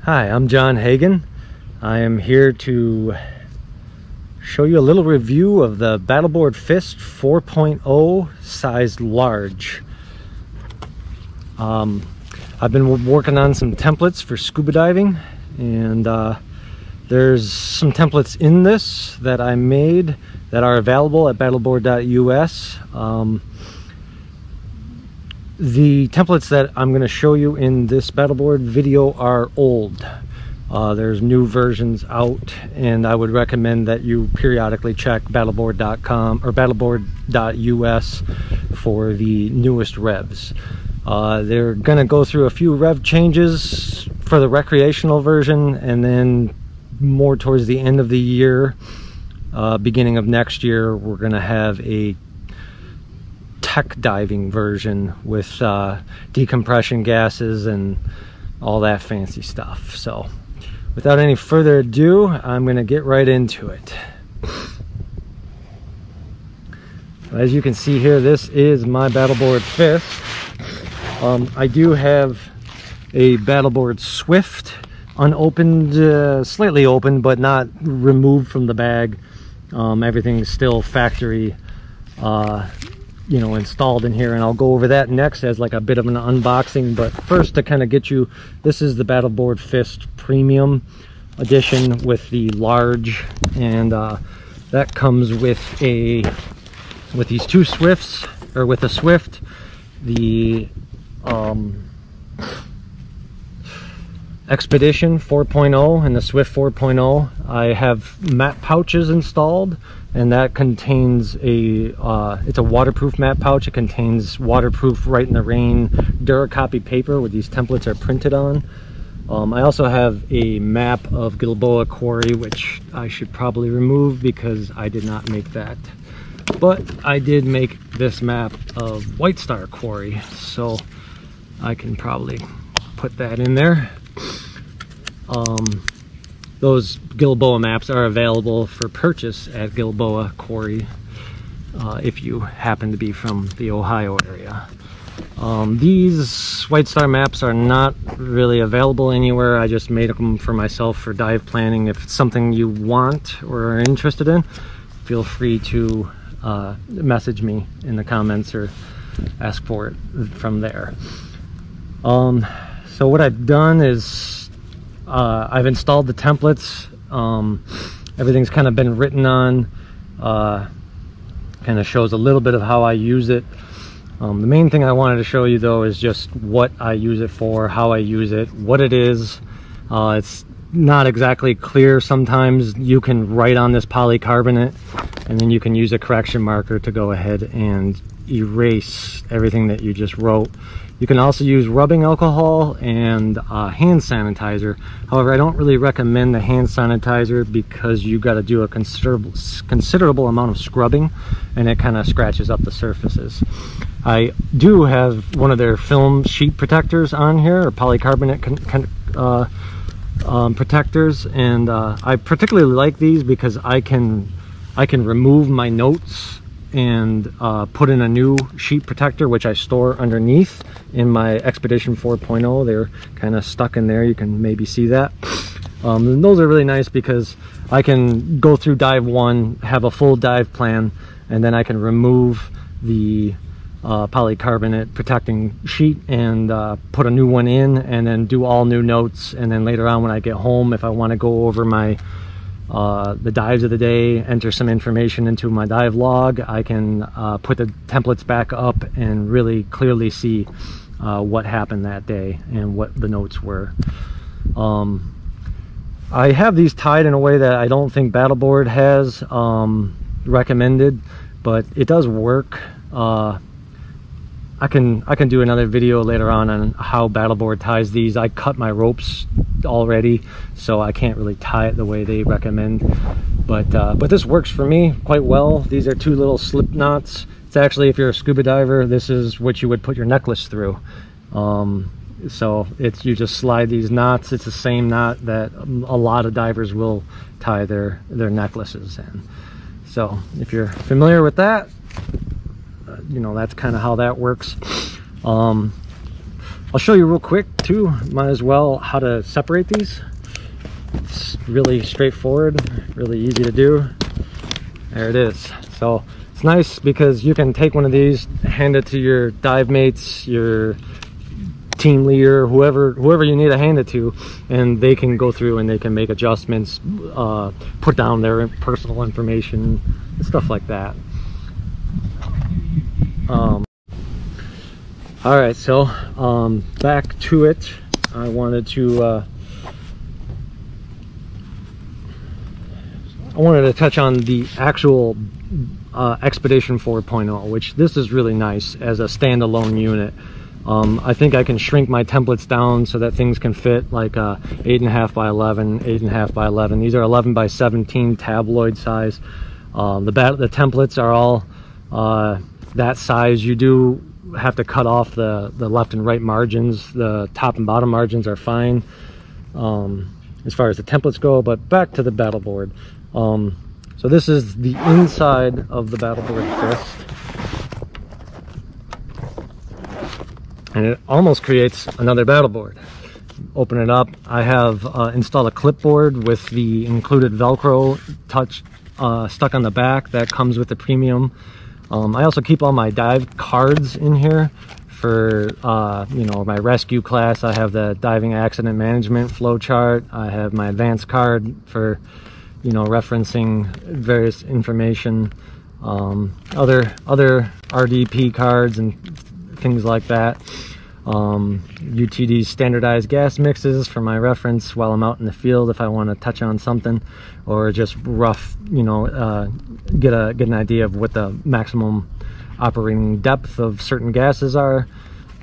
Hi, I'm John Hagen. I am here to show you a little review of the Battleboard FiST 4.0 size large. I've been working on some templates for scuba diving, and there's some templates in this that I made that are available at battleboard.us. The templates that I'm going to show you in this Battleboard video are old. There's new versions out, and I would recommend that you periodically check battleboard.com or battleboard.us for the newest revs. They're going to go through a few rev changes for the recreational version, and then more towards the end of the year, beginning of next year, we're going to have a tech diving version with decompression gases and all that fancy stuff. So without any further ado, I'm going to get right into it. As you can see here, this is my Battleboard FiST. I do have a Battleboard Swift unopened, slightly open, but not removed from the bag. Everything's still factory installed in here, and I'll go over that next as like a bit of an unboxing. But first, to kind of get you, this is the Battleboard FiST Premium Edition with the large, and that comes with these two Swifts, or with a Swift, the Expedition 4.0 and the Swift 4.0. I have map pouches installed, and that contains it's a waterproof map pouch. It contains waterproof Rite in the Rain DuraCopy paper where these templates are printed on. I also have a map of Gilboa quarry, which I should probably remove because I did not make that. But I did make this map of White Star quarry, so I can probably put that in there. Those Gilboa maps are available for purchase at Gilboa Quarry if you happen to be from the Ohio area. These White Star maps are not really available anywhere. I just made them for myself for dive planning. If it's something you want or are interested in, feel free to message me in the comments or ask for it from there. So what I've done is I've installed the templates. Everything's kind of been written on. Kind of shows a little bit of how I use it. The main thing I wanted to show you though is just what I use it for, how I use it, what it is. It's not exactly clear. Sometimes you can write on this polycarbonate, and then you can use a correction marker to go ahead and erase everything that you just wrote. You can also use rubbing alcohol and hand sanitizer. However, I don't really recommend the hand sanitizer because you got to do a considerable amount of scrubbing, and it kind of scratches up the surfaces. I do have one of their film sheet protectors on here, or polycarbonate protectors, and I particularly like these because I can remove my notes and put in a new sheet protector, which I store underneath in my Expedition 4.0. They're kind of stuck in there. You can maybe see that. And those are really nice because I can go through dive one, have a full dive plan, and then I can remove the polycarbonate protecting sheet and put a new one in, and then do all new notes. And then later on when I get home, if I want to go over my the dives of the day, enter some information into my dive log, I can put the templates back up and really clearly see what happened that day and what the notes were. I have these tied in a way that I don't think Battleboard has recommended, but it does work. I can do another video later on how Battleboard ties these. I cut my ropes already, so I can't really tie it the way they recommend, but this works for me quite well. These are two little slip knots. It's actually, if you're a scuba diver, this is what you would put your necklace through. So you just slide these knots. It's the same knot that a lot of divers will tie their necklaces in. So if you're familiar with that, that's kind of how that works. I'll show you real quick too, might as well, how to separate these. It's really straightforward, really easy to do. There it is. So it's nice because you can take one of these, hand it to your dive mates, your team leader, whoever you need to hand it to, and they can go through and they can make adjustments, put down their personal information and stuff like that. All right, so back to it. I wanted to touch on the actual Expedition 4.0, which this is really nice as a standalone unit. I think I can shrink my templates down so that things can fit like 8.5 by 11, 8.5 by 11. These are 11 by 17 tabloid size. The templates are all that size. You do have to cut off the left and right margins. The top and bottom margins are fine as far as the templates go, but back to the Battleboard. So this is the inside of the Battleboard FiST, and it almost creates another Battleboard. Open it up. I have installed a clipboard with the included Velcro touch stuck on the back that comes with the premium. I also keep all my dive cards in here for you know, my rescue class. I have the diving accident management flow chart. I have my advanced card for, you know, referencing various information, other RDP cards and things like that. UTD standardized gas mixes for my reference while I'm out in the field if I want to touch on something, or just rough, you know, get an idea of what the maximum operating depth of certain gases are.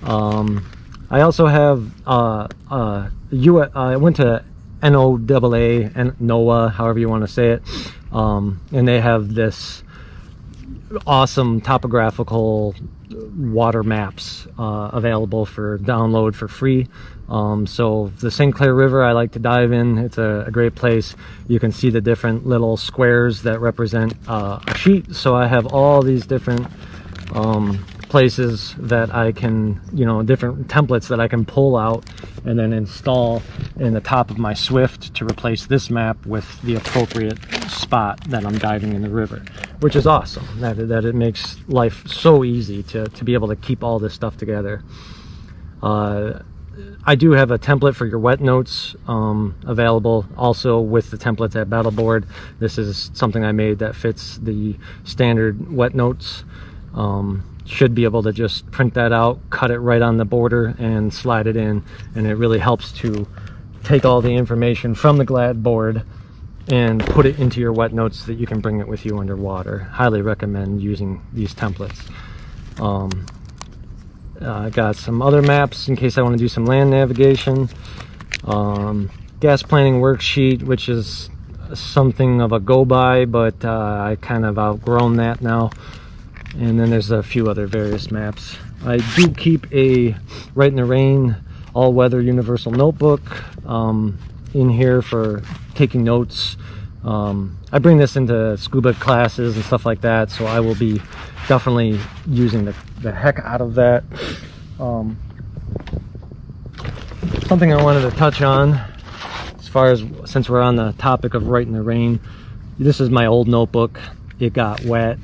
I also have I went to NOAA and NOAA, however you want to say it, and they have this awesome topographical water maps available for download for free. So the St. Clair River I like to dive in. It's a great place. You can see the different little squares that represent a sheet. So I have all these different places that I can, you know, different templates that I can pull out and then install in the top of my Swift to replace this map with the appropriate spot that I'm diving in the river, which is awesome. That it makes life so easy to be able to keep all this stuff together. I do have a template for your wet notes available also with the templates at Battleboard. This is something I made that fits the standard wet notes. Should be able to just print that out, cut it right on the border and slide it in, and it really helps to take all the information from the Glad board and put it into your wet notes so that you can bring it with you underwater. Highly recommend using these templates. I got some other maps in case I want to do some land navigation. Gas planning worksheet, which is something of a go by, but I kind of outgrown that now. And then there's a few other various maps. I do keep a Rite in the Rain all-weather universal notebook in here for taking notes. I bring this into scuba classes and stuff like that, so I will be definitely using the heck out of that. Something I wanted to touch on, as far as, since we're on the topic of Rite in the Rain, this is my old notebook. It got wet.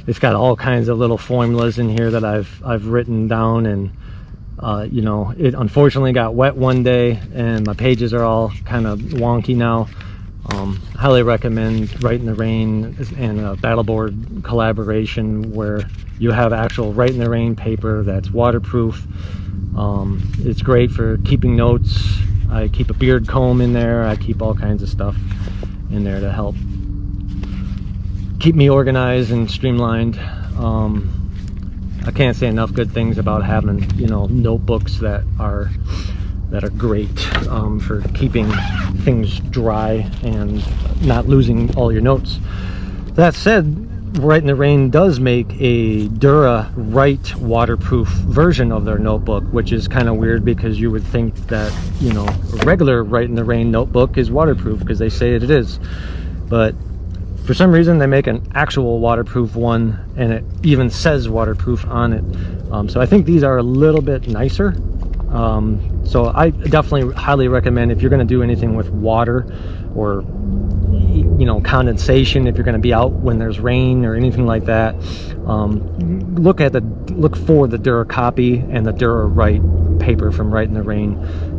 It's got all kinds of little formulas in here that I've written down, and you know, it unfortunately got wet one day and my pages are all kind of wonky now. Highly recommend Rite in the Rain and a Battleboard collaboration where you have actual Rite in the Rain paper that's waterproof. It's great for keeping notes. I keep a beard comb in there. I keep all kinds of stuff in there to help keep me organized and streamlined. I can't say enough good things about having, you know, notebooks that are great for keeping things dry and not losing all your notes. That said, Rite in the Rain does make a DuraRite waterproof version of their notebook, which is kind of weird because you would think that, you know, a regular Rite in the Rain notebook is waterproof because they say it is. But For some reason they make an actual waterproof one, and it even says waterproof on it. So I think these are a little bit nicer. So I definitely highly recommend, if you're going to do anything with water or, you know, condensation, if you're going to be out when there's rain or anything like that, look for the DuraCopy and the DuraRite paper from Rite in the Rain.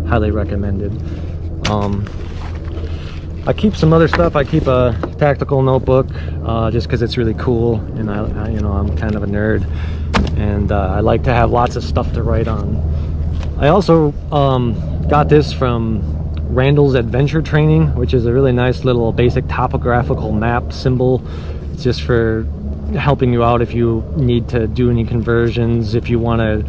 Highly recommended. I keep some other stuff. I keep a tactical notebook just because it's really cool, and I you know, I'm kind of a nerd, and I like to have lots of stuff to write on. I also got this from Randall's Adventure Training, which is a really nice little basic topographical map symbol. It's just for helping you out if you need to do any conversions, if you want to,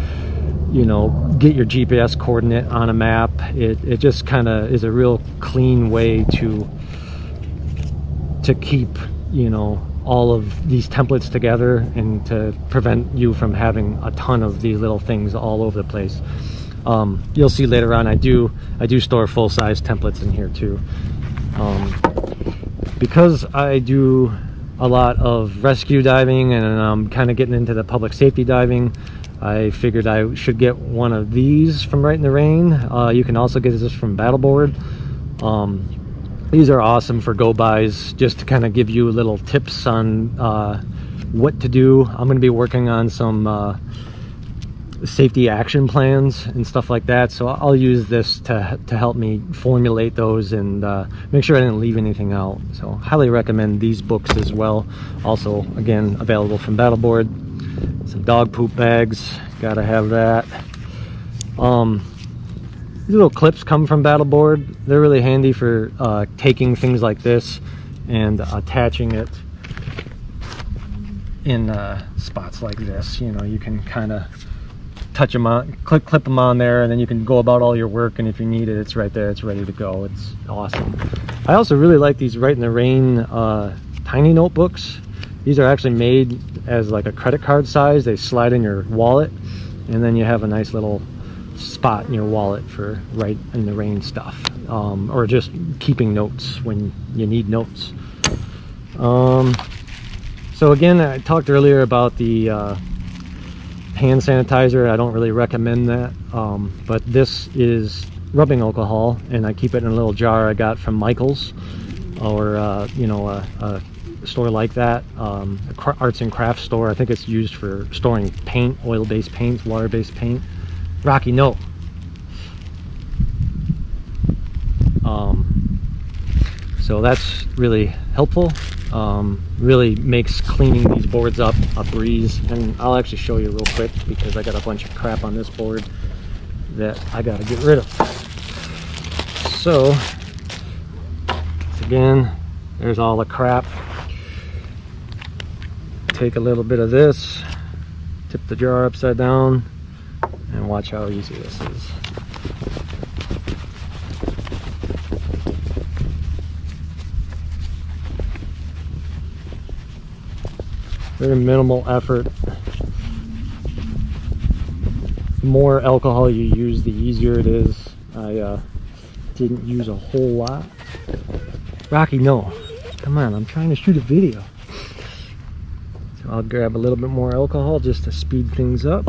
you know, get your GPS coordinate on a map. It just kind of is a real clean way to keep, you know, all of these templates together, and to prevent you from having a ton of these little things all over the place. You'll see later on I do store full-size templates in here too. Because I do a lot of rescue diving, and I'm kind of getting into the public safety diving, I figured I should get one of these from Rite in the Rain. You can also get this from Battleboard. These are awesome for go-bys, just to kind of give you little tips on what to do. I'm going to be working on some safety action plans and stuff like that, so I'll use this to help me formulate those and make sure I didn't leave anything out. So highly recommend these books as well. Also, again, available from Battleboard. Some dog poop bags, gotta have that. These little clips come from Battleboard. They're really handy for taking things like this and attaching it in spots like this. You know, you can kind of touch them on, clip them on there, and then you can go about all your work, and if you need it, it's right there, it's ready to go. It's awesome. I also really like these Rite in the Rain tiny notebooks. These are actually made as like a credit card size. They slide in your wallet, and then you have a nice little spot in your wallet for Rite in the Rain stuff, or just keeping notes when you need notes. So again, I talked earlier about the hand sanitizer. I don't really recommend that, but this is rubbing alcohol, and I keep it in a little jar I got from Michael's, or you know, a store like that, arts and crafts store. I think it's used for storing paint, oil-based paint, water-based paint. Rocky, no. So that's really helpful. Really makes cleaning these boards up a breeze, and I'll actually show you real quick because I got a bunch of crap on this board that I gotta get rid of. So again, there's all the crap. Take a little bit of this, tip the jar upside down, and watch how easy this is. Very minimal effort. The more alcohol you use, the easier it is. I didn't use a whole lot. Rocky, no. Come on, I'm trying to shoot a video. So I'll grab a little bit more alcohol just to speed things up.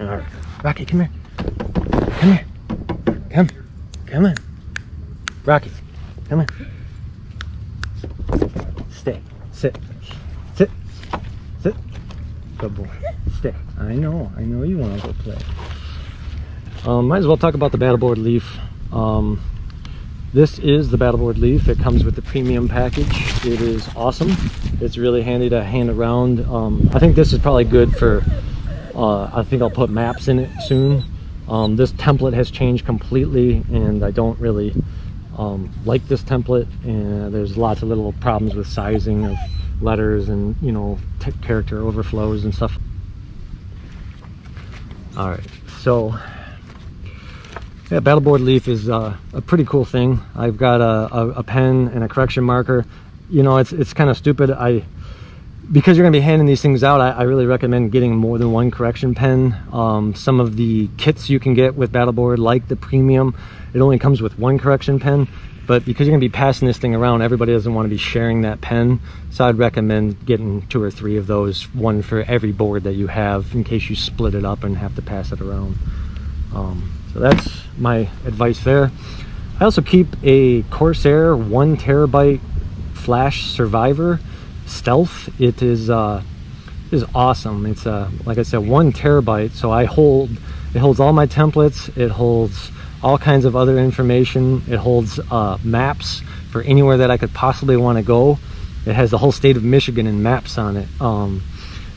All right, Rocky, come here. Come here. Come on. Rocky, come on. Stay. Sit. Sit. Sit. Good boy. Stay. I know you want to go play. Might as well talk about the Battleboard Leaf. This is the Battleboard Leaf. It comes with the premium package. It is awesome. It's really handy to hand around. I think this is probably good for, I think I'll put maps in it soon. This template has changed completely, and I don't really like this template, and there's lots of little problems with sizing of letters and, you know, character overflows and stuff. All right, so yeah, Battleboard Leaf is a pretty cool thing. I've got a pen and a correction marker. You know, it's kind of stupid. because you're going to be handing these things out, I really recommend getting more than one correction pen. Some of the kits you can get with Battleboard, like the premium, it only comes with one correction pen, but because you're going to be passing this thing around, everybody doesn't want to be sharing that pen, so I'd recommend getting 2 or 3 of those, one for every board that you have, in case you split it up and have to pass it around. So that's my advice there. I also keep a Corsair 1 terabyte flash survivor stealth. It is awesome. It's like I said, 1 terabyte, so it holds all my templates, it holds all kinds of other information, it holds maps for anywhere that I could possibly want to go. It has the whole state of Michigan and maps on it.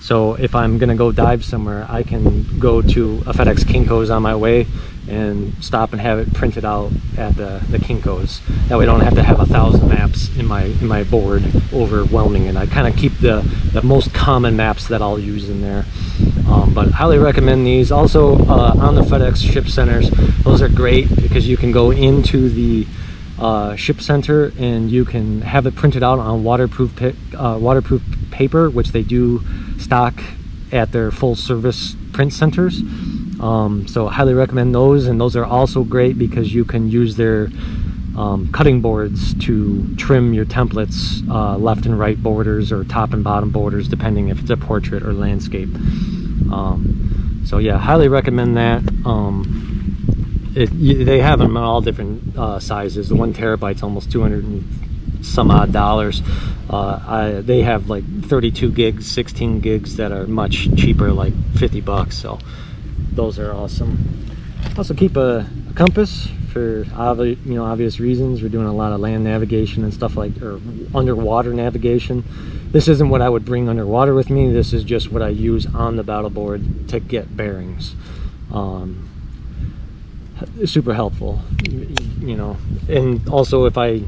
So if I'm gonna go dive somewhere, I can go to a FedEx Kinko's on my way and stop and have it printed out at the Kinko's. That way I don't have to have 1,000 maps in my board, overwhelming it. I kind of keep the most common maps that I'll use in there. But I highly recommend these. Also on the FedEx ship centers, those are great because you can go into the ship center and you can have it printed out on waterproof paper, which they do stock at their full service print centers. So I highly recommend those, and those are also great because you can use their cutting boards to trim your templates, left and right borders or top and bottom borders, depending if it's a portrait or landscape. So yeah, highly recommend that. They have them in all different sizes. The 1 terabyte's almost 200 and some odd dollars. They have like 32 gigs, 16 gigs that are much cheaper, like 50 bucks. So those are awesome. Also keep a compass for obvious reasons. We're doing a lot of land navigation and stuff or underwater navigation. This isn't what I would bring underwater with me. This is just what I use on the Battleboard to get bearings. Super helpful, and also if I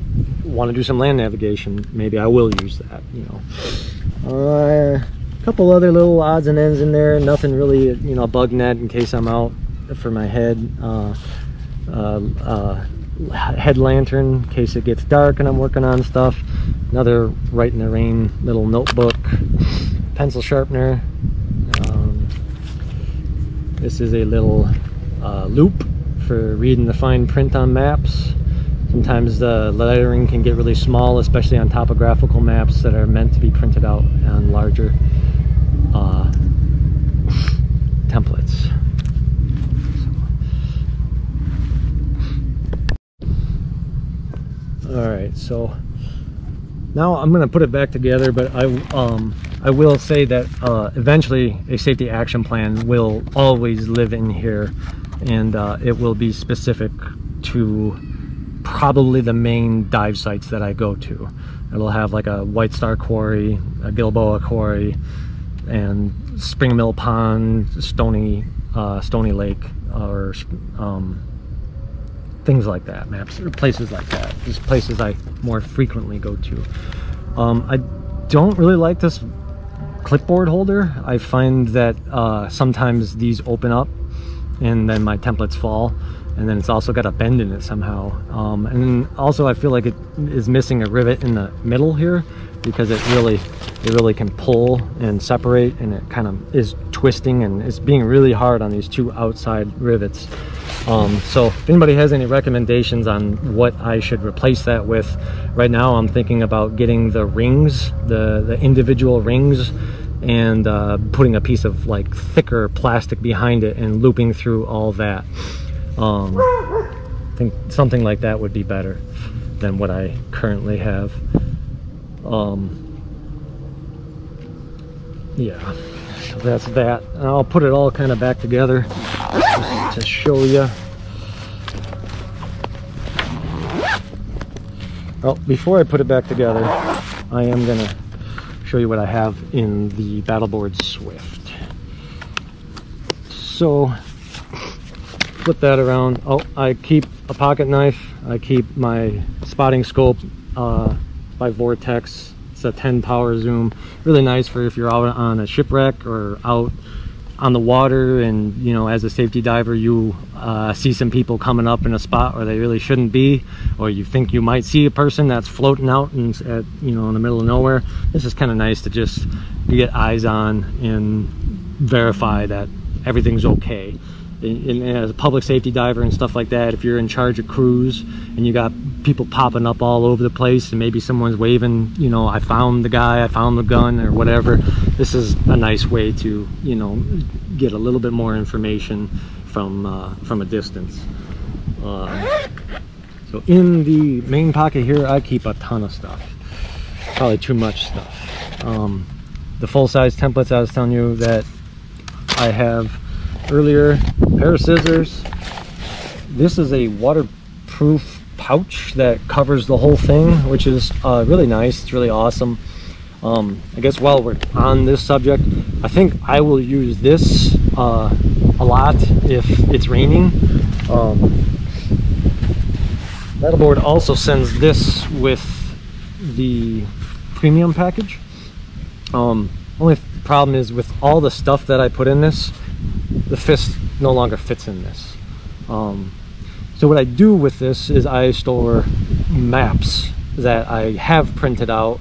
want to do some land navigation, maybe I will use that. A couple other little odds and ends in there, nothing really, bug net in case I'm out for my head, head lantern in case it gets dark and I'm working on stuff, another Rite in the Rain little notebook, pencil sharpener. This is a little loop for reading the fine print on maps. Sometimes the lettering can get really small, especially on topographical maps that are meant to be printed out on larger templates. Alright, so now I'm going to put it back together, but I will say that eventually a safety action plan will always live in here, and it will be specific to probably the main dive sites that I go to. It'll have like a White Star Quarry, a Gilboa Quarry, and Spring Mill Pond, Stony Lake, or things like that, maps, or places like that. Just places I more frequently go to. I don't really like this clipboard holder. I find that sometimes these open up and then my templates fall, and then it's also got a bend in it somehow. And also I feel like it is missing a rivet in the middle here, because it really can pull and separate, and it kind of is twisting and it's being really hard on these 2 outside rivets. So if anybody has any recommendations on what I should replace that with, right now I'm thinking about getting the rings, the individual rings, and putting a piece of like thicker plastic behind it and looping through all that. I think something like that would be better than what I currently have. Yeah, so that's that, and I'll put it all kind of back together just to show you. Well, before I put it back together, I am gonna show you what I have in the Battleboard Swift. So flip that around. Oh, I keep a pocket knife, I keep my spotting scope by Vortex. It's a 10 power zoom, really nice for if you're out on a shipwreck or out on the water, and you know, as a safety diver, you see some people coming up in a spot where they really shouldn't be, or you think you might see a person that's floating out and at, you know, in the middle of nowhere. This is kind of nice to just get eyes on and verify that everything's okay. And as a public safety diver and stuff like that, if you're in charge of crews and you got people popping up all over the place and maybe someone's waving, you know, I found the guy, I found the gun, or whatever, this is a nice way to, you know, get a little bit more information from a distance. So in the main pocket here, I keep a ton of stuff, probably too much stuff. The full-size templates I was telling you that I have earlier, pair of scissors. This is a waterproof pouch that covers the whole thing, which is really nice. It's really awesome. I guess while we're on this subject, I think I will use this a lot if it's raining. Battleboard also sends this with the premium package. Only problem is with all the stuff that I put in this, the FiST no longer fits in this. So what I do with this is I store maps that I have printed out,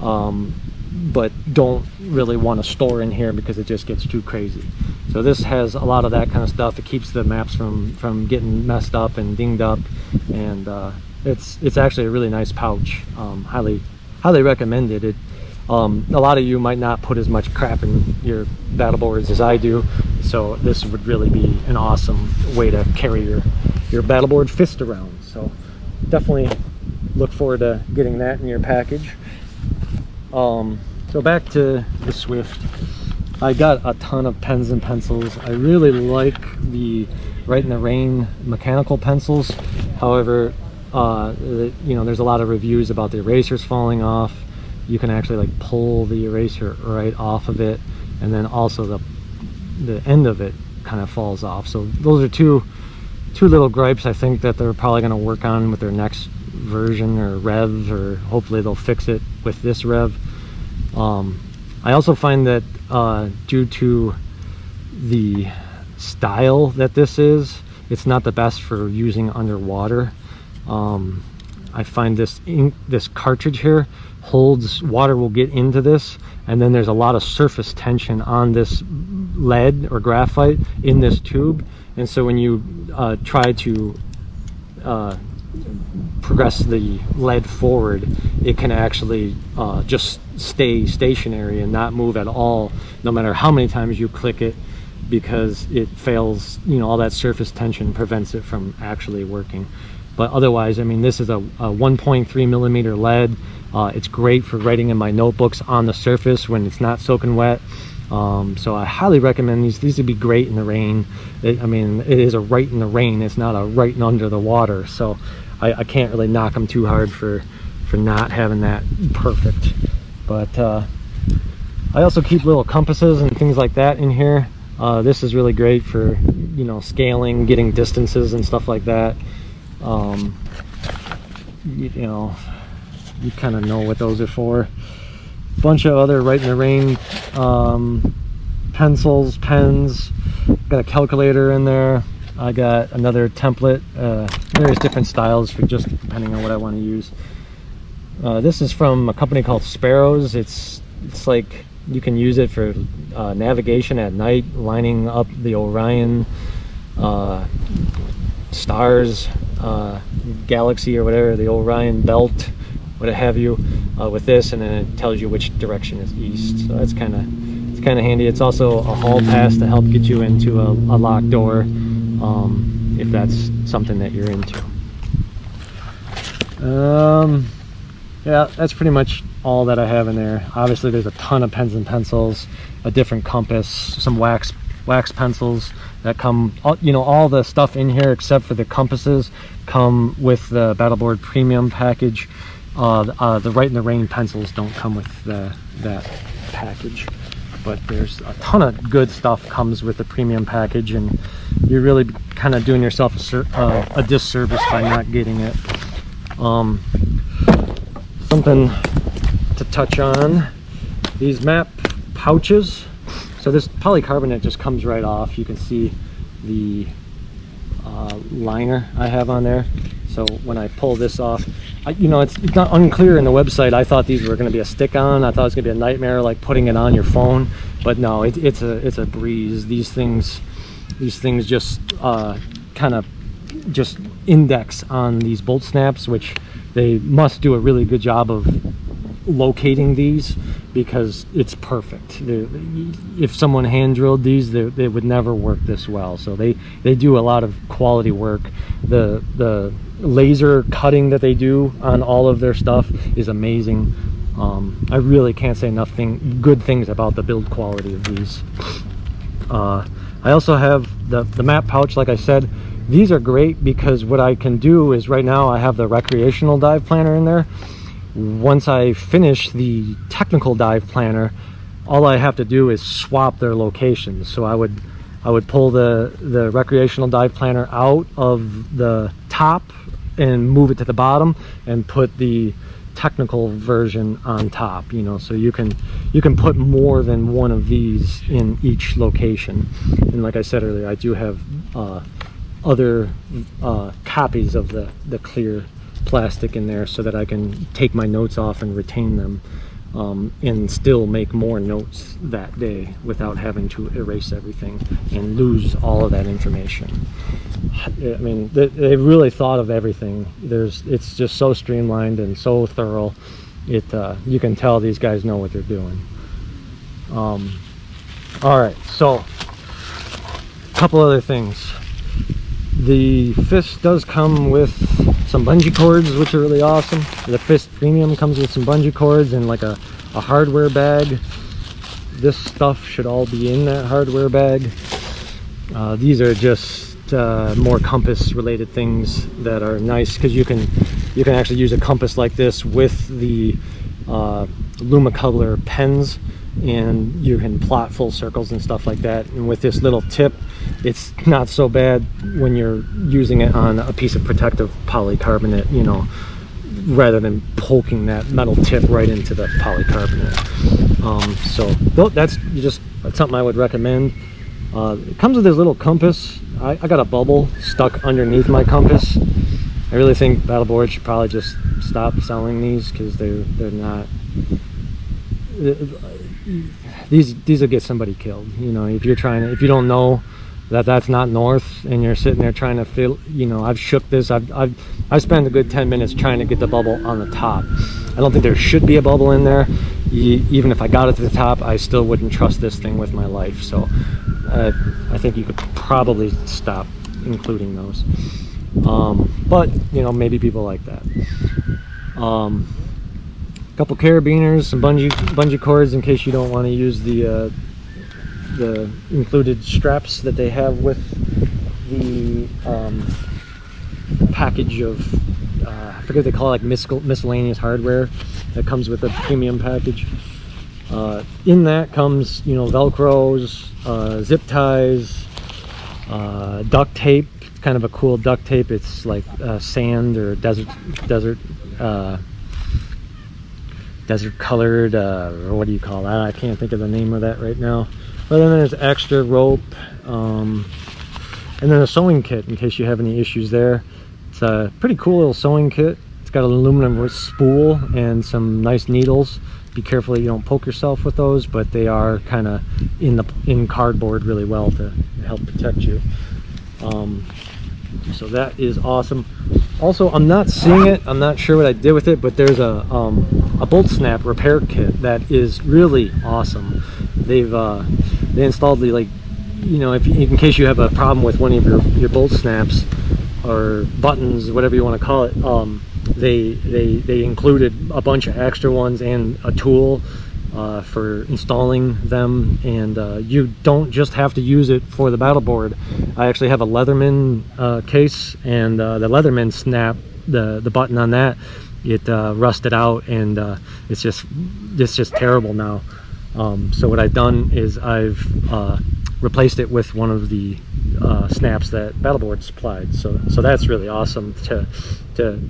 but don't really want to store in here because it just gets too crazy. So this has a lot of that kind of stuff. It keeps the maps from getting messed up and dinged up, and it's actually a really nice pouch. Highly recommended it. A lot of you might not put as much crap in your battleboards as I do, so this would really be an awesome way to carry your Battleboard FiST around. So definitely look forward to getting that in your package. So back to the Swift. I got a ton of pens and pencils. I really like the Rite in the Rain mechanical pencils. However, you know, there's a lot of reviews about the erasers falling off. You can actually like pull the eraser right off of it, and then also the end of it kind of falls off. So those are two little gripes I think that they're probably going to work on with their next version or rev, or hopefully they'll fix it with this rev. I also find that due to the style that this is, it's not the best for using underwater. I find this cartridge here holds water, will get into this, and then there's a lot of surface tension on this lead or graphite in this tube, and so when you try to progress the lead forward, it can actually just stay stationary and not move at all, no matter how many times you click it, because it fails, you know, all that surface tension prevents it from actually working. But otherwise, I mean, this is a 1.3 millimeter lead. It's great for writing in my notebooks on the surface when it's not soaking wet. So I highly recommend these. These would be great in the rain. I mean, it is a Rite in the Rain. It's not a Rite under the water. So I can't really knock them too hard for not having that perfect. But I also keep little compasses and things like that in here. This is really great for, you know, scaling, getting distances and stuff like that. You know, you kind of know what those are for. Bunch of other Rite in the Rain pencils, pens. Got a calculator in there. I got another template, various different styles for just depending on what I want to use. This is from a company called Sparrows. It's like you can use it for navigation at night, lining up the Orion stars, galaxy or whatever, the Orion belt, what have you, with this, and then it tells you which direction is east. So that's kind of handy. It's also a hall pass to help get you into a locked door, if that's something that you're into. Yeah, that's pretty much all that I have in there. Obviously there's a ton of pens and pencils, a different compass, some wax pencils that come, you know, all the stuff in here except for the compasses come with the Battleboard premium package. The Rite in the Rain pencils don't come with that package, but there's a ton of good stuff comes with the premium package, and you're really kind of doing yourself a disservice by not getting it. Something to touch on, these map pouches. So this polycarbonate just comes right off. You can see the liner I have on there. So when I pull this off, you know, it's not unclear in the website. I thought these were going to be a stick-on. I thought it was going to be a nightmare, like putting it on your phone. But no, it's a breeze. These things just kind of just index on these bolt snaps, which they must do a really good job of locating these, because it's perfect. If someone hand drilled these, they would never work this well. So they do a lot of quality work. The laser cutting that they do on all of their stuff is amazing. I really can't say enough good things about the build quality of these. I also have the map pouch. Like I said, these are great because what I can do is, right now I have the recreational dive planner in there. Once I finish the technical dive planner, all I have to do is swap their locations. So I would pull the recreational dive planner out of the top and move it to the bottom and put the technical version on top, you know, so you can put more than one of these in each location. And like I said earlier, I do have other copies of the clear plastic in there so that I can take my notes off and retain them, and still make more notes that day without having to erase everything and lose all of that information. I mean, they really thought of everything. It's just so streamlined and so thorough. You can tell these guys know what they're doing. All right, so a couple other things. The FiST does come with some bungee cords, which are really awesome. The FiST Premium comes with some bungee cords and like a hardware bag. This stuff should all be in that hardware bag. These are just more compass related things that are nice, because you can actually use a compass like this with the Lumicolor pens, and you can plot full circles and stuff like that. And with this little tip, it's not so bad when you're using it on a piece of protective polycarbonate, you know, rather than poking that metal tip right into the polycarbonate. So that's just something I would recommend. It comes with this little compass. I got a bubble stuck underneath my compass. I really think Battleboard should probably just stop selling these, because they're not. These will get somebody killed. You know, if you don't know that that's not north, and you're sitting there trying to feel, you know, I've shook this. I've spent a good 10 minutes trying to get the bubble on the top. I don't think there should be a bubble in there. Even if I got it to the top, I still wouldn't trust this thing with my life. So I think you could probably stop including those. But you know, maybe people like that. Couple carabiners, some bungee cords in case you don't want to use the included straps that they have with the package of I forget what they call it, like miscellaneous hardware that comes with a premium package. In that comes, you know, Velcros, zip ties, duct tape. It's kind of a cool duct tape. It's like sand or desert colored, or what do you call that? I can't think of the name of that right now. But then there's extra rope, and then a sewing kit in case you have any issues there. It's a pretty cool little sewing kit. It's got an aluminum spool and some nice needles. Be careful that you don't poke yourself with those, but they are kind of in cardboard really well to help protect you. So that is awesome. Also, I'm not seeing it, I'm not sure what I did with it, but there's a bolt snap repair kit that is really awesome. They installed the, like, you know, in case you have a problem with one of your bolt snaps or buttons, whatever you want to call it, they included a bunch of extra ones and a tool for installing them. And you don't just have to use it for the Battleboard. I actually have a Leatherman case, and the Leatherman snap, the button on that, it rusted out, and it's just terrible now. So what I've done is I've replaced it with one of the snaps that Battleboard supplied. So that's really awesome to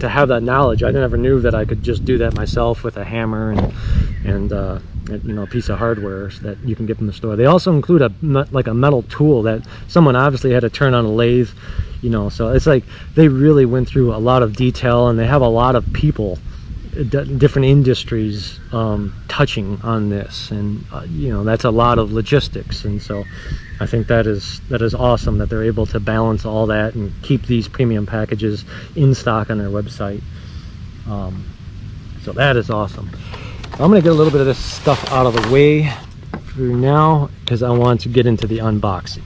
have that knowledge. I never knew that I could just do that myself with a hammer and you know, a piece of hardware that you can get from the store. They also include a metal tool that someone obviously had to turn on a lathe, you know, so it's like they really went through a lot of detail, and they have a lot of people, different industries touching on this, and you know, that's a lot of logistics. And so I think that is awesome that they're able to balance all that and keep these premium packages in stock on their website. So that is awesome. I'm gonna get a little bit of this stuff out of the way for now, because I want to get into the unboxing.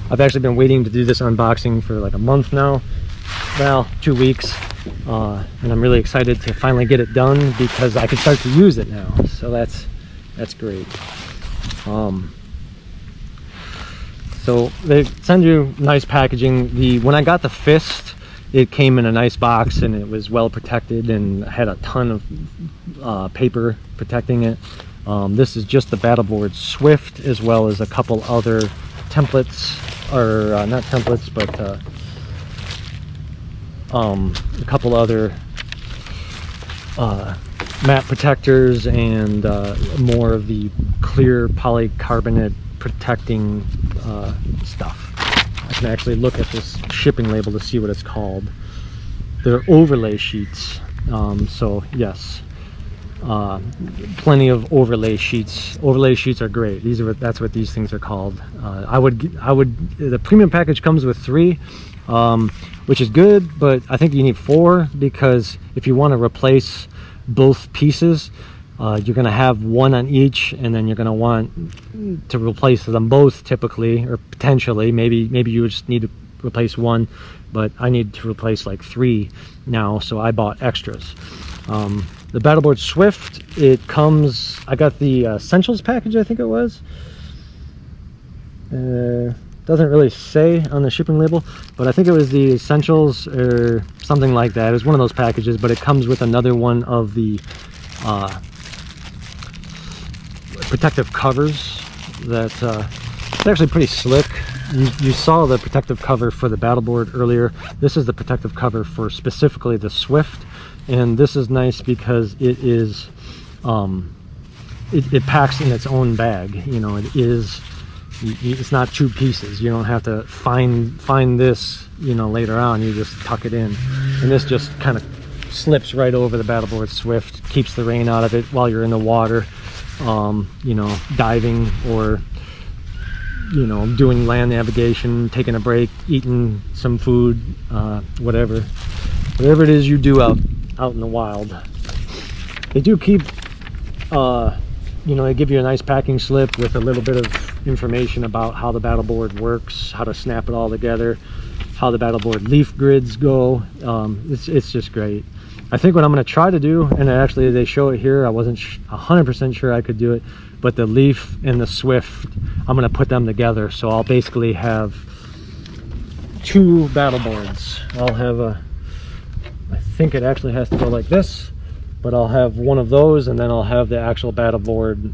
I've actually been waiting to do this unboxing for like a month now. Well, 2 weeks, and I'm really excited to finally get it done because I can start to use it now. So that's great. So they send you nice packaging. When I got the FiST, it came in a nice box and it was well protected and had a ton of paper protecting it. This is just the Battleboard Swift, as well as a couple other templates, or not templates, but a couple other matte protectors, and more of the clear polycarbonate protecting stuff. I can actually look at this shipping label to see what it's called. They're overlay sheets. So yes, plenty of overlay sheets. Overlay sheets are great. That's what these things are called. The premium package comes with 3, which is good, but I think you need 4, because if you want to replace both pieces, you're going to have 1 on each, and then you're going to want to replace them both, typically, or potentially. Maybe you just need to replace 1, but I need to replace like 3 now, so I bought extras. The Battleboard Swift, I got the Essentials package, I think it was. Doesn't really say on the shipping label, but I think it was the Essentials or something like that. It was one of those packages, but it comes with another one of the protective covers it's actually pretty slick. You saw the protective cover for the Battleboard earlier. This is the protective cover for specifically the Swift, and this is nice because it is it packs in its own bag. You know, it's not 2 pieces. You don't have to find this, you know, later on. You just tuck it in, and this just kind of slips right over the Battleboard Swift, keeps the rain out of it while you're in the water, you know, diving, or you know, doing land navigation, taking a break, eating some food, whatever it is you do out in the wild. They do keep you know, they give you a nice packing slip with a little bit of information about how the Battleboard works, how to snap it all together, how the Battleboard leaf grids go. It's just great. I think what I'm going to try to do, and actually they show it here, I wasn't 100% sure I could do it, but the Leaf and the Swift, I'm going to put them together. So I'll basically have 2 Battleboards. I'll have I think it actually has to go like this, but I'll have one of those, and then I'll have the actual Battleboard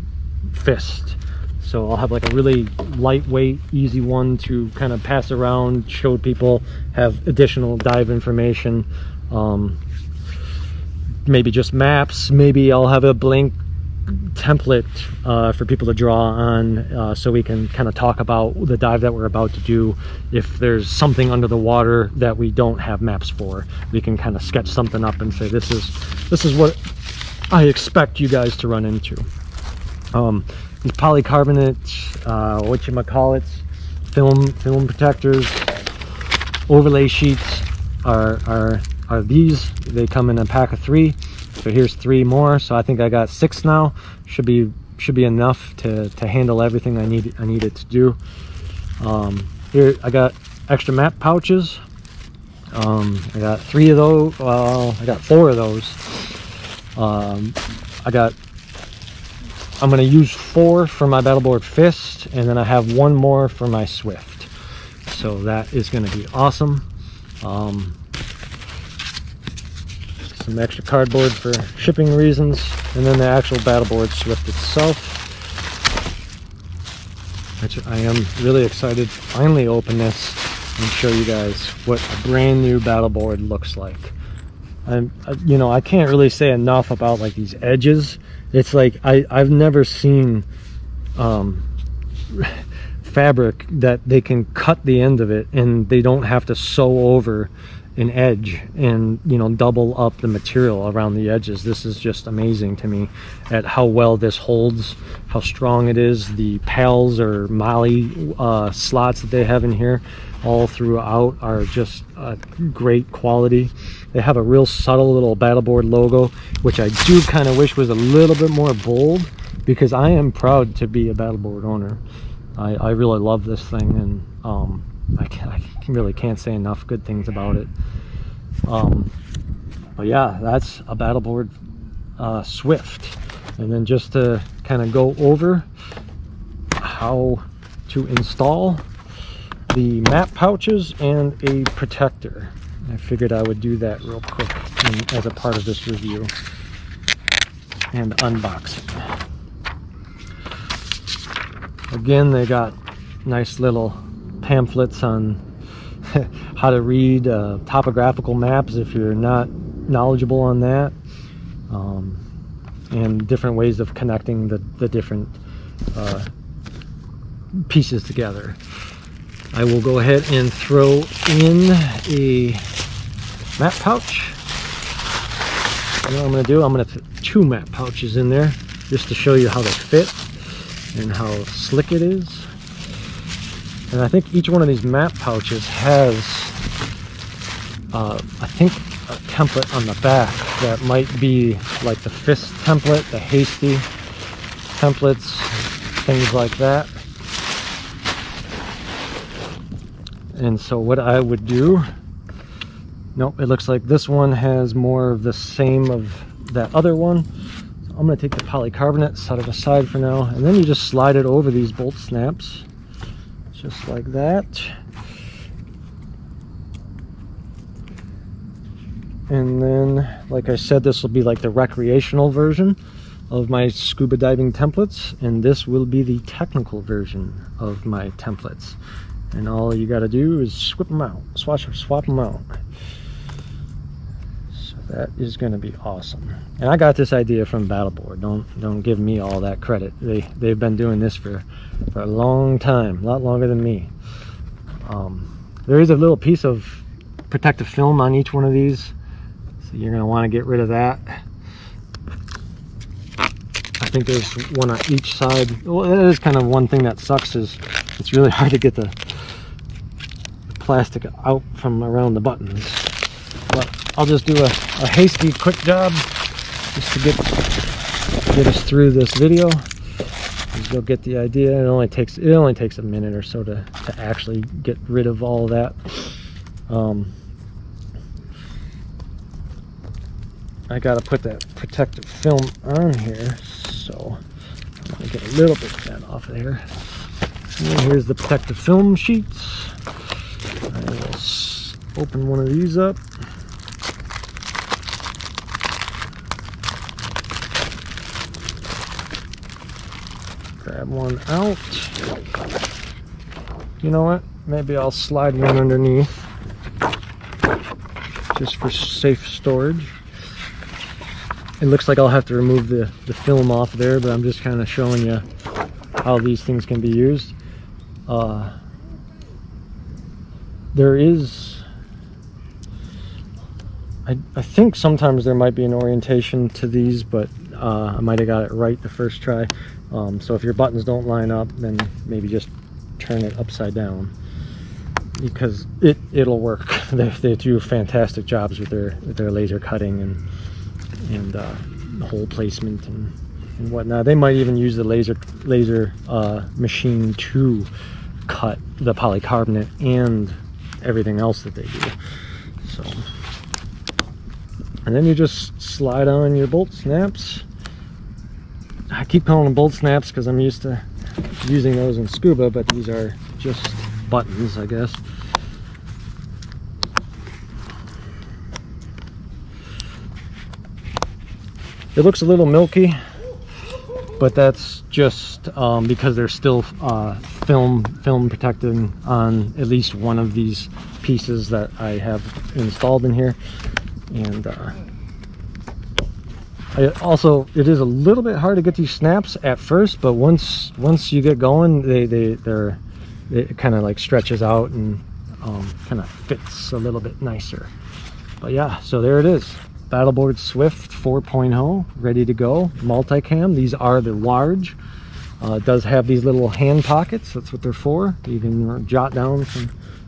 FiST. So I'll have like a really lightweight, easy one to kind of pass around, show people, have additional dive information. Maybe just maps. Maybe I'll have a blank template for people to draw on, so we can kind of talk about the dive that we're about to do. If there's something under the water that we don't have maps for, we can kind of sketch something up and say, this is what I expect you guys to run into. These polycarbonate, whatchamacallits, film protectors, overlay sheets are these. They come in a pack of 3, so here's 3 more, so I think I got 6 now. Should be enough to handle everything I need it to do. Here I got extra map pouches. I got 3 of those. Well, I got 4 of those. I'm going to use 4 for my Battleboard FiST, and then I have 1 more for my Swift. So that is going to be awesome. Some extra cardboard for shipping reasons, and then the actual Battleboard Swift itself, which I am really excited to finally open this and show you guys what a brand new Battleboard looks like. you know, I can't really say enough about like these edges. It's like I've never seen fabric that they can cut the end of it and they don't have to sew over an edge and, you know, double up the material around the edges. This is just amazing to me at how well this holds, how strong it is. The pals or molly slots that they have in here all throughout are just great quality. They have a real subtle little Battleboard logo, which I do kind of wish was a little bit more bold, because I am proud to be a Battleboard owner. I really love this thing, and I really can't say enough good things about it. But yeah, that's a Battleboard Swift. And then just to kind of go over how to install the map pouches and a protector. I figured I would do that real quick as a part of this review and unboxing. Again, they got nice little pamphlets on how to read topographical maps if you're not knowledgeable on that, and different ways of connecting the different pieces together. I will go ahead and throw in a map pouch. And what I'm going to do, I'm going to put 2 map pouches in there just to show you how they fit and how slick it is. And I think each one of these map pouches has I think a template on the back that might be like the FiST template, the hasty templates, things like that. And so what I would do, nope, it looks like this one has more of the same of that other one. So I'm going to take the polycarbonate, set it aside for now, and then you just slide it over these bolt snaps, just like that. And then, like I said, this will be like the recreational version of my scuba diving templates, and this will be the technical version of my templates. And all you got to do is swap them out, swap them out. So that is going to be awesome. And I got this idea from Battleboard. Don't give me all that credit. They've been doing this for a long time, a lot longer than me. There is a little piece of protective film on each one of these, so you're going to want to get rid of that. I think there's one on each side. Well, that is kind of one thing that sucks, is it's really hard to get the plastic out from around the buttons. But I'll just do a hasty quick job just to get us through this video. You'll get the idea. It only takes a minute or so to actually get rid of all that. I gotta put that protective film on here, so I'm gonna get a little bit of that off of there. And here's the protective film sheets. I will open one of these up. Grab one out. You know what? Maybe I'll slide one underneath, just for safe storage. It looks like I'll have to remove the film off there, but I'm just kind of showing you how these things can be used. There is, I think sometimes there might be an orientation to these, but I might have got it right the first try. So if your buttons don't line up, then maybe just turn it upside down, because it'll work. They do fantastic jobs with their laser cutting and hole placement and whatnot. They might even use the laser machine to cut the polycarbonate and everything else that they do. So, and then you just slide on your bolt snaps. I keep calling them bolt snaps because I'm used to using those in scuba, but these are just buttons, I guess. It looks a little milky, but that's just because there's still film protecting on at least one of these pieces that I have installed in here. And it is a little bit hard to get these snaps at first, but once you get going, it kind of like stretches out and kind of fits a little bit nicer. But yeah, so there it is, Battleboard Swift 4.0 ready to go, multicam. These are the large. It does have these little hand pockets. That's what they're for. You can jot down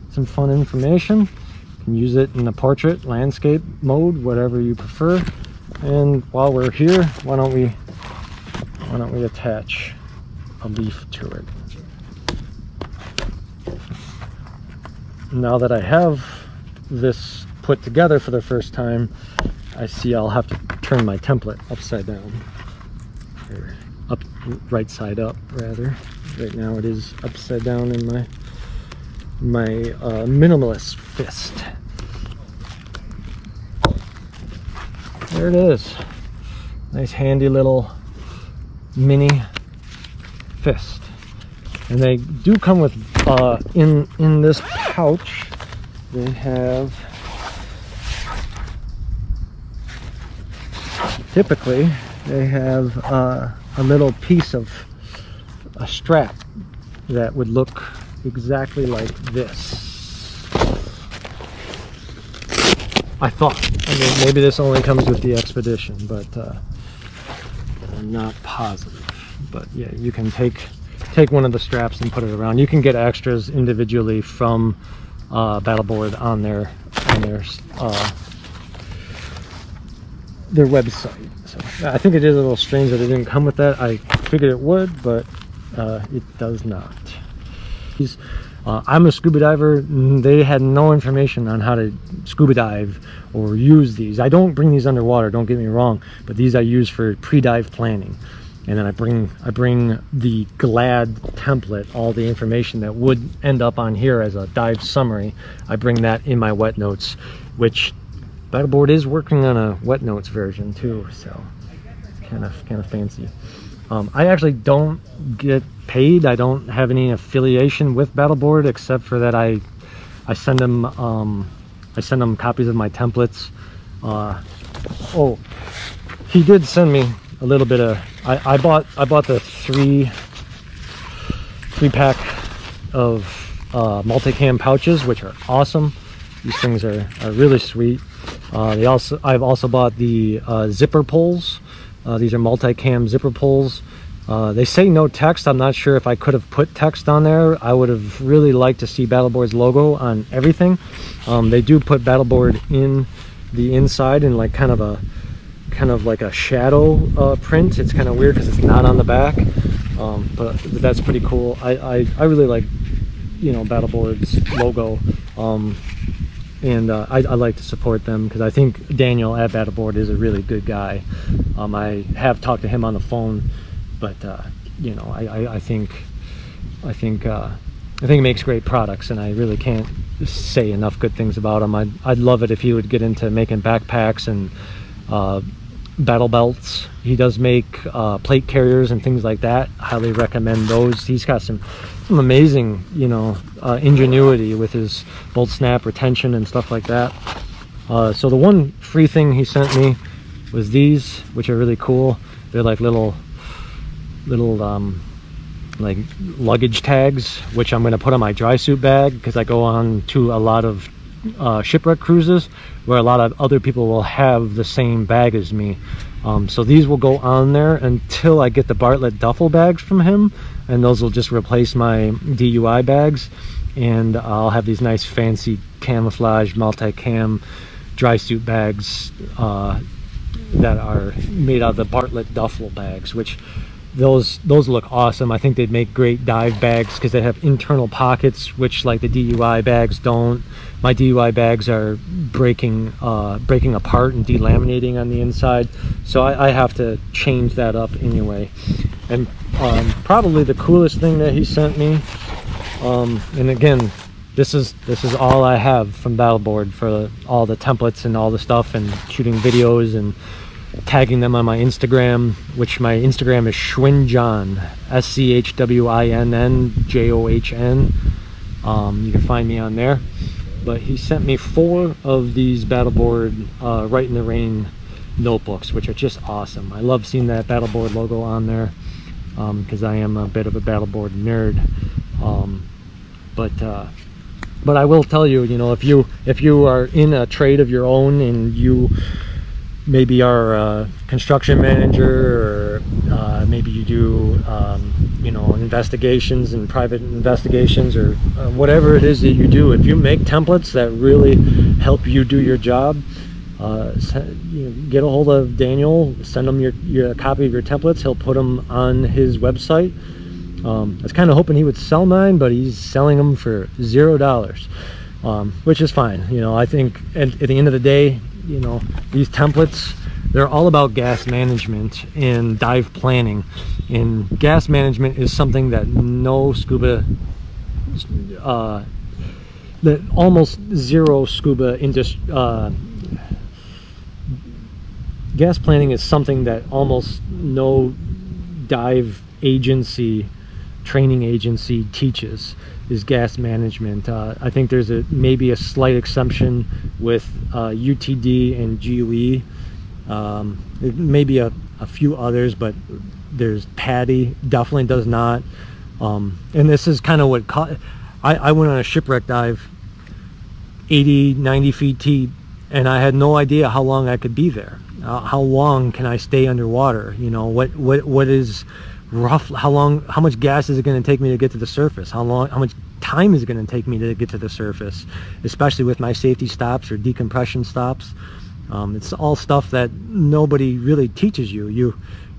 some fun information. You can use it in the portrait, landscape mode, whatever you prefer. And while we're here, why don't we attach a leaf to it. Now that I have this put together for the first time, I see I'll have to turn my template upside down, or right side up rather. Right now it is upside down in my minimalist fist. There it is. Nice handy little mini fist. And they do come with in this pouch, they have typically a little piece of a strap that would look exactly like this. I thought. I mean, maybe this only comes with the Expedition, but I'm not positive. But yeah, you can take one of the straps and put it around. You can get extras individually from Battleboard on their website. So I think it is a little strange that it didn't come with that. I figured it would, but it does not. I'm a scuba diver. They had no information on how to scuba dive or use these. I don't bring these underwater, don't get me wrong, but these I use for pre-dive planning. And then I bring the GLAD template, all the information that would end up on here as a dive summary. I bring that in my wet notes, which Battleboard is working on a wet notes version too, so it's kind of fancy. I actually don't get paid. I don't have any affiliation with Battleboard except for that I send them copies of my templates. Oh, he did send me a little bit of. I bought the three pack of multicam pouches, which are awesome. These things are really sweet. I've also bought the zipper pulls. These are multicam zipper pulls. They say no text. I'm not sure if I could have put text on there. I would have really liked to see Battleboard's logo on everything. They do put Battleboard in the inside in like kind of like a shadow print. It's kind of weird because it's not on the back, but that's pretty cool. I really like, you know, Battleboard's logo, and I like to support them because I think Daniel at Battleboard is a really good guy. I have talked to him on the phone, but you know, I think he makes great products, and I really can't say enough good things about him. I'd love it if he would get into making backpacks and battle belts. He does make plate carriers and things like that. Highly recommend those. He's got some amazing, you know, ingenuity with his bolt snap retention and stuff like that. So the one free thing he sent me was these, which are really cool. They're like little like luggage tags, which I'm going to put on my dry suit bag because I go on to a lot of shipwreck cruises where a lot of other people will have the same bag as me. So these will go on there until I get the Bartlett duffel bags from him, and those will just replace my DUI bags, and I'll have these nice fancy camouflage multi-cam dry suit bags that are made out of the Bartlett duffel bags, which those look awesome. I think they'd make great dive bags because they have internal pockets, which like the DUI bags don't. My DUI bags are breaking apart and delaminating on the inside, so I have to change that up anyway. And probably the coolest thing that he sent me, and again, this is all I have from Battleboard for all the templates and all the stuff and shooting videos and tagging them on my Instagram, which my Instagram is Schwinjohn, SCHWINNJOHN. You can find me on there. but he sent me 4 of these Battleboard Rite in the Rain notebooks, which are just awesome. I love seeing that Battleboard logo on there because I am a bit of a Battleboard nerd. But I will tell you, you know, if you are in a trade of your own and you maybe are a construction manager, or maybe you do you know, investigations and private investigations, or whatever it is that you do, if you make templates that really help you do your job, you know, get a hold of Daniel, send him your copy of your templates. He'll put them on his website. I was kind of hoping he would sell mine, but he's selling them for $0, which is fine. You know, I think at the end of the day, you know, these templates, they're all about gas management and dive planning. And gas management is something that no scuba, that almost zero scuba industry, gas planning is something that almost no dive agency, training agency teaches, is gas management. I think there's maybe a slight exception with UTD and GUE. Maybe a few others, but there's PADI definitely does not. And this is kind of what I went on a shipwreck dive 80-90 feet deep, and I had no idea how long I could be there. How long can I stay underwater? You know, what is rough, how much gas is it going to take me to get to the surface? How much time is it going to take me to get to the surface, especially with my safety stops or decompression stops? It's all stuff that nobody really teaches you.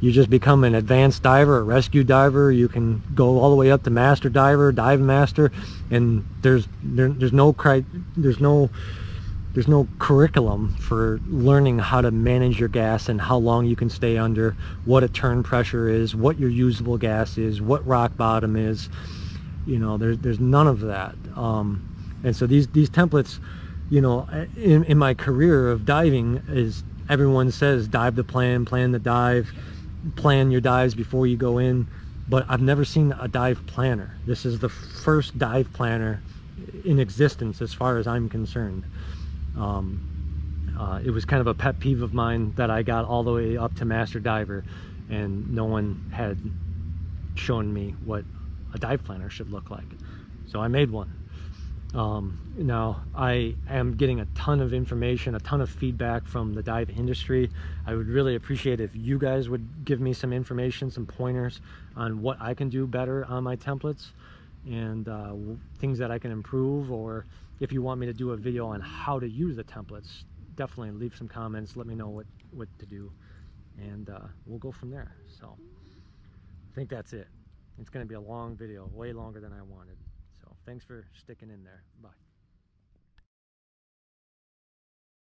You just become an advanced diver, a rescue diver. You can go all the way up to master diver, dive master, and there's no curriculum for learning how to manage your gas and how long you can stay under, what a turn pressure is, what your usable gas is, what rock bottom is. You know, there's none of that. And so these templates, you know, in my career of diving, is everyone says dive the plan the dive, plan your dives before you go in, but I've never seen a dive planner. This is the first dive planner in existence as far as I'm concerned. It was kind of a pet peeve of mine that I got all the way up to master diver and no one had shown me what a dive planner should look like, so I made one. Now I am getting a ton of information, a ton of feedback from the dive industry. I would really appreciate if you guys would give me some information, some pointers on what I can do better on my templates, and things that I can improve, or if you want me to do a video on how to use the templates, definitely leave some comments, let me know what to do, and we'll go from there. So I think that's it. It's going to be a long video, way longer than I wanted. So thanks for sticking in there. Bye.